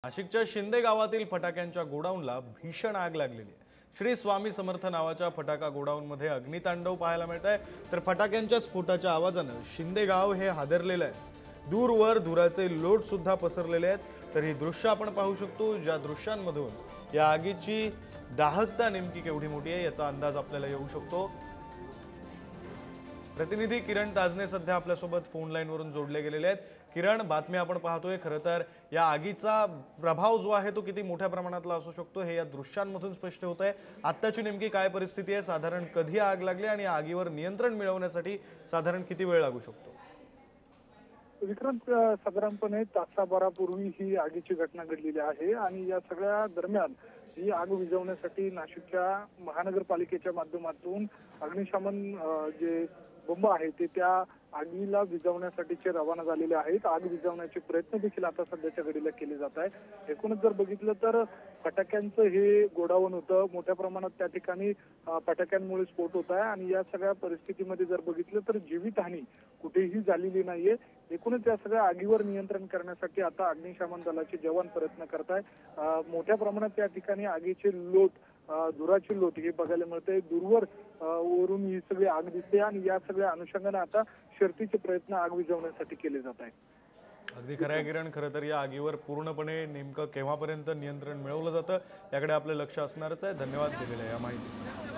नाशिकच्या शिंदे गावातील फटाक्यांच्या गोडाऊनला भीषण आग लागलेली आहे। श्री स्वामी समर्थ नावाच्या फटाका गोडाऊनमध्ये अग्नितांडव पाहायला मिळत आहे। तर फटाक्यांच्या स्फोटाच्या आवाजाने शिंदे गाव हे हादरलेलं आहे। दूरवर धुराचे लोट सुद्धा पसरलेले आहेत। तर ही दृश्य आपण पाहू शकतो, ज्या दृश्यांमधून या आगीची दाहकता नेमकी केवढी मोठी आहे याचा अंदाज आपल्याला येऊ शकतो। प्रतिनिधी किरण ताजने सध्या आपल्यासोबत फोन लाईन वरून जोडले गेलेले आहेत। किरण, बातमी आपण पाहतोय, खरं तर या आगीचा प्रभाव जो आहे तो किती मोठ्या प्रमाणातला असू शकतो हे या दृश्यांमधून स्पष्ट होत आहे। आत्ताची नेमकी काय परिस्थिती आहे, साधारण कधी आग लागली आणि आगीवर नियंत्रण मिळवण्यासाठी साधारण किती वेळ लागू शकतो? विक्रांत, साधारणपणे तासाभरापूर्वी ही आगीची घटना घडलेली आहे आणि या सगळ्या दरम्यान ही आग विझवण्यासाठी नाशिकच्या महानगरपालिकेच्या माध्यमातून अग्निशमन जे बंब आहे ते त्या आगीला विझवण्यासाठीचे रवाना झालेले आहेत। आग विझवण्याचे प्रयत्न देखील आता सध्याच्या घडीला केले जात आहे। एकूणच जर बघितलं तर फटाक्यांचं हे गोडाऊन होतं, मोठ्या प्रमाणात त्या ठिकाणी फटाक्यांमुळे स्फोट होत आहे आणि या सगळ्या परिस्थितीमध्ये जर बघितलं तर जीवितहानी कुठेही झालेली नाहीये। एकूणच या सगळ्या आगीवर नियंत्रण करण्यासाठी आता अग्निशमन दलाचे जवान प्रयत्न करत आहे। मोठ्या प्रमाणात त्या ठिकाणी आगीचे लोट, धुराची लोट हे बघायला मिळते। दूरवर वरून ही सगळी आग दिसते आणि या सगळ्या अनुषंगाने आता शर्थीचे प्रयत्न आग विझवण्यासाठी केले जात आहेत। अगदी खरं आहे किरण, खरं तर या आगीवर पूर्णपणे नेमकं केव्हापर्यंत नियंत्रण मिळवलं जातं याकडे आपलं लक्ष असणारच आहे। धन्यवाद दिलेल्या या माहितीसाठी।